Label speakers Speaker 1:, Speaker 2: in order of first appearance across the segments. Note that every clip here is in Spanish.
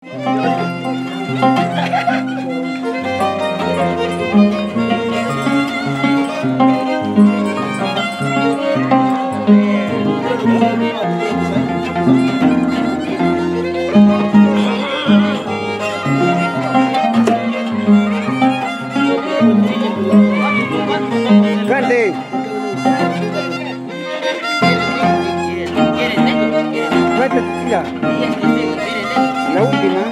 Speaker 1: Cante. Cuéntate, tira. La última.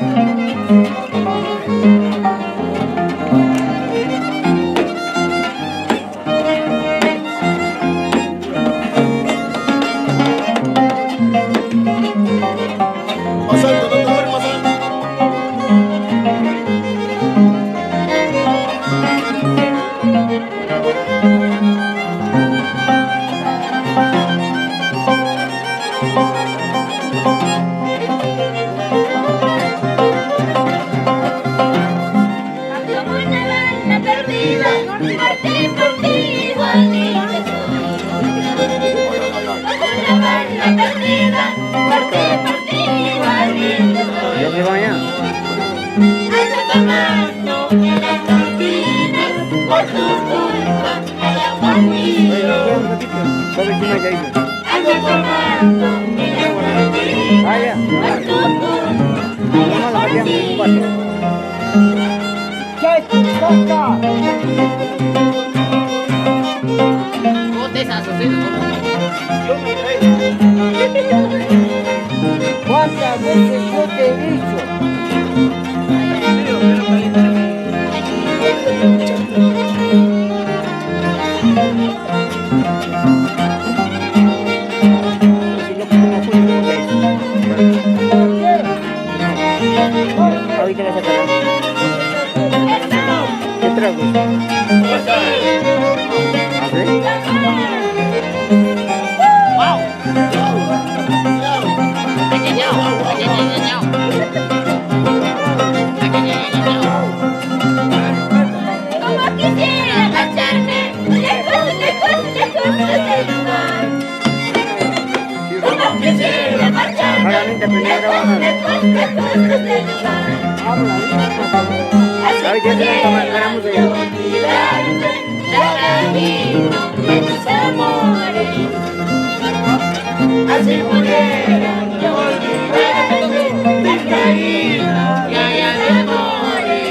Speaker 2: Pasando, no te duermas.
Speaker 1: Ya se vaya.
Speaker 3: Ando tomando en las cantinas, por tu culpa, allá conmigo. Ando tomando en las cantinas, por tu culpa, allá conmigo.
Speaker 1: ¿Cuántas veces yo te he dicho? Ahorita la sacarán. ¿Qué trago? ¿A ver?
Speaker 3: Como quisiera marcharme, lejos, lejos, lejos de este lugar. Como quisiera marcharme, lejos, lejos, lejos de este lugar. Así pudiera olvidarme del camino de tus amores. Así pudiera yo olvidarme del camino de amores.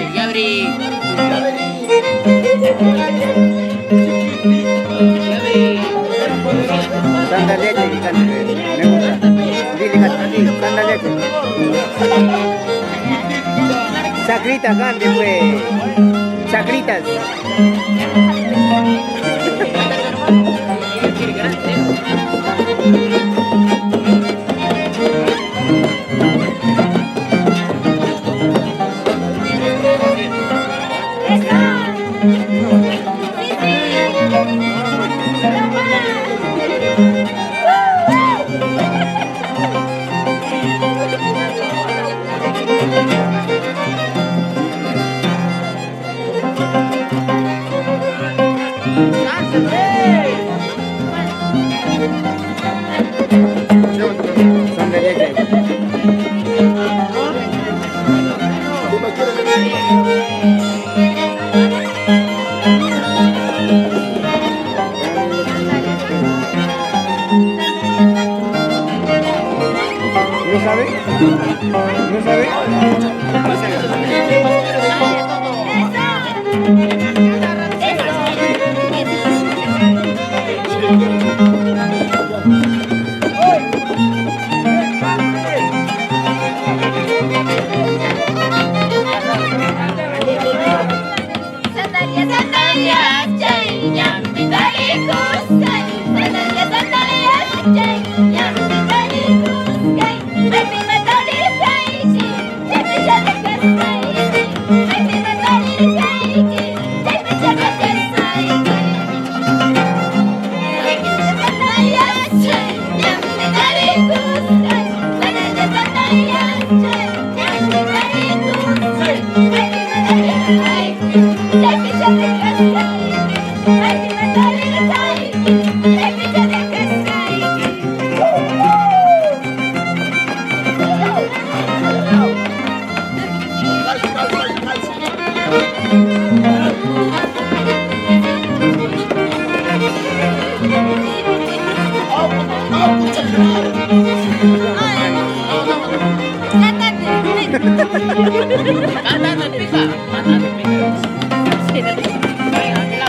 Speaker 1: Tanta leche y tanta leche. Me gusta. Dile, tanta leche. Chacrita, cante, pues. Chacritas. Son de leche. ¿No sabe? ¿No sabe?
Speaker 3: Sandalias,
Speaker 4: Cantando en pica. Cantando en pica. Venga, aquí la.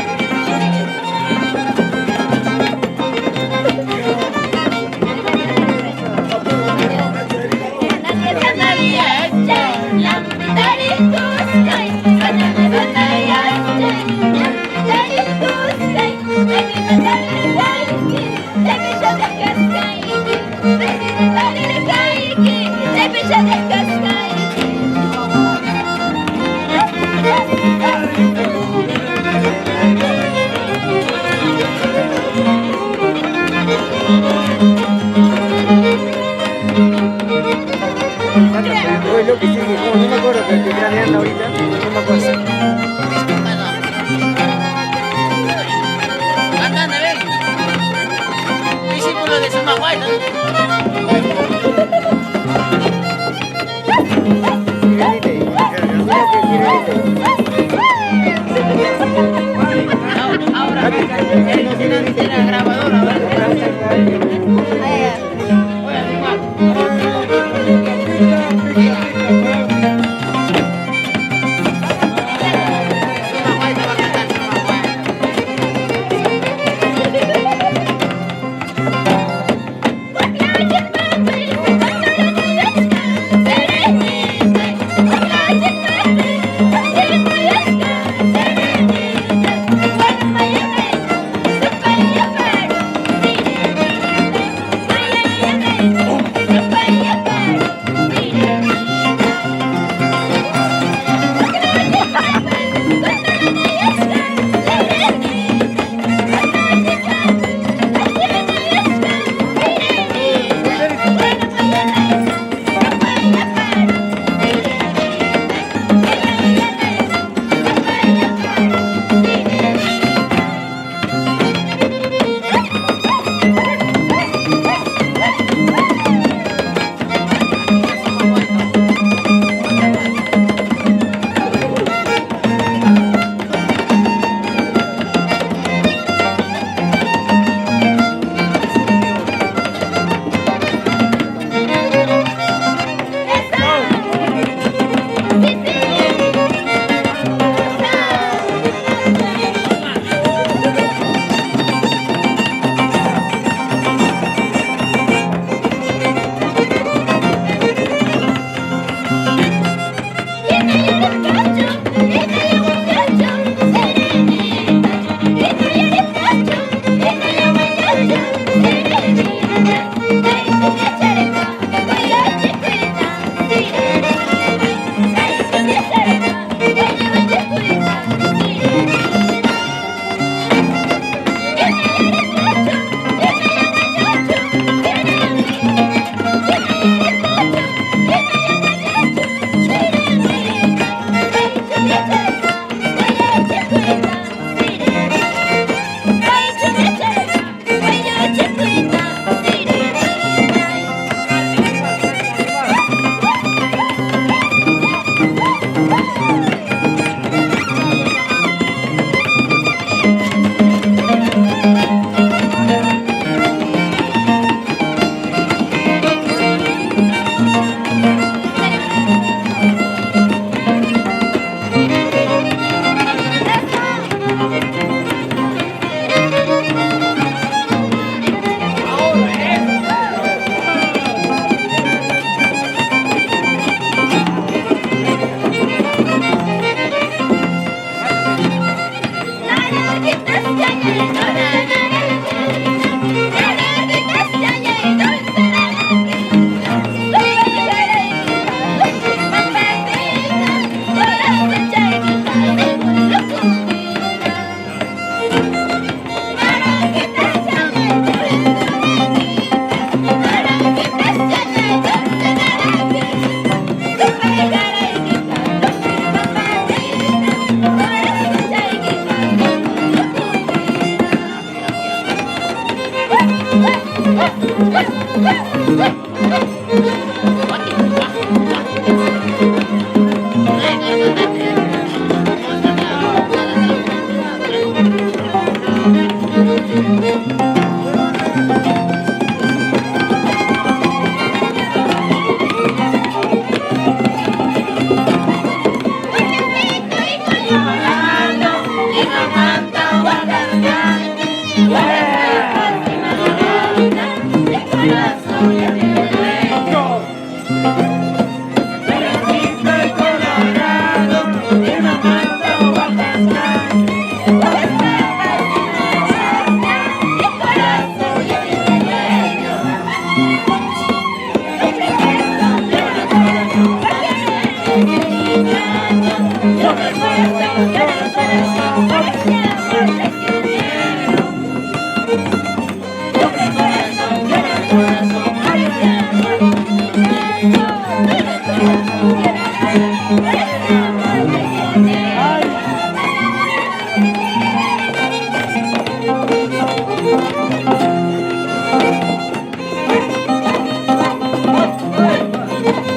Speaker 1: Oye, lo que sigue, como no me acuerdo que estoy craneando ahorita, no me acuerdo.
Speaker 4: Cantando, ven. Discípulo de Suma Huaynos. Ahora, tiene la grabadora. Voy a filmar.
Speaker 3: Thank you.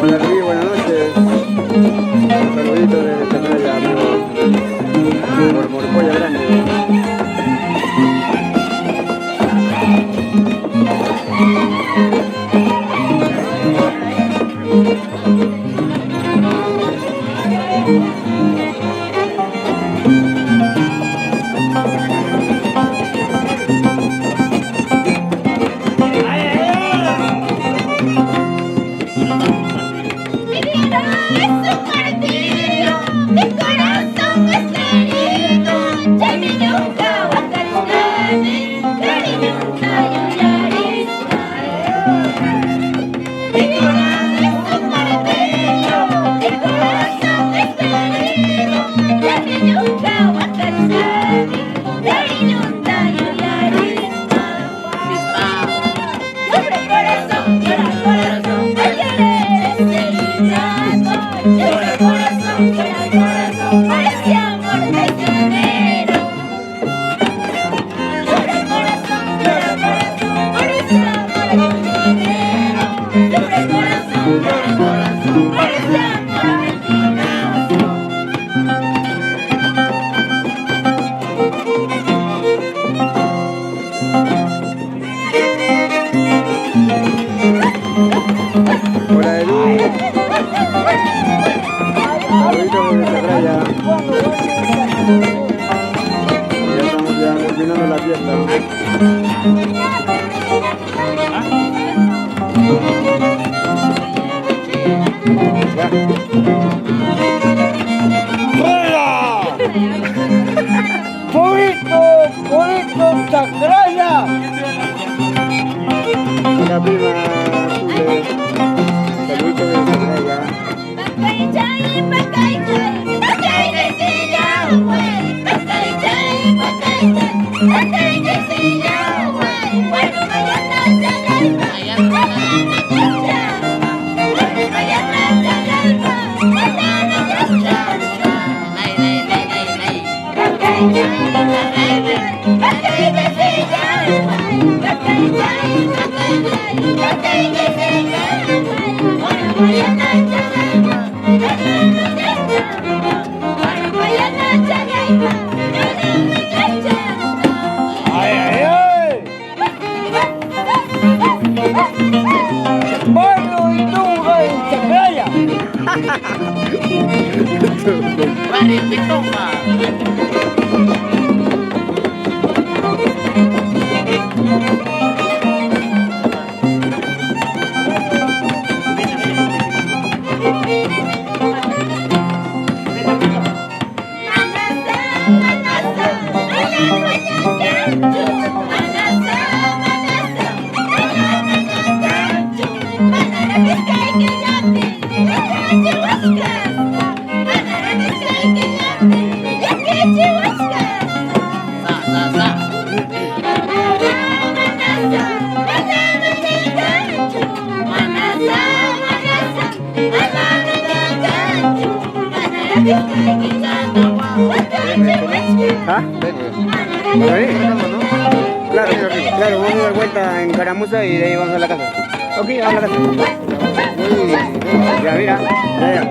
Speaker 1: Hola Luis, buenas noches. Un saludito de Chacralla, amigo. Por Morpolla Grande. Hola Edu. Saluditos de Chacralla. Ya estamos ya terminando la fiesta.
Speaker 5: ¡Purito Chacralla!
Speaker 1: La prima Zule. Saluditos de Chacralla.
Speaker 5: ¡Barrio y Tunga en Chacralla!
Speaker 4: Barrio Pitumba.
Speaker 1: ¿Ah? ¿Por ahí? Claro, claro, vamos a dar vuelta en Caramuza y de ahí vamos a la casa. Ok, vamos a la casa. Uy, ya mira, ya.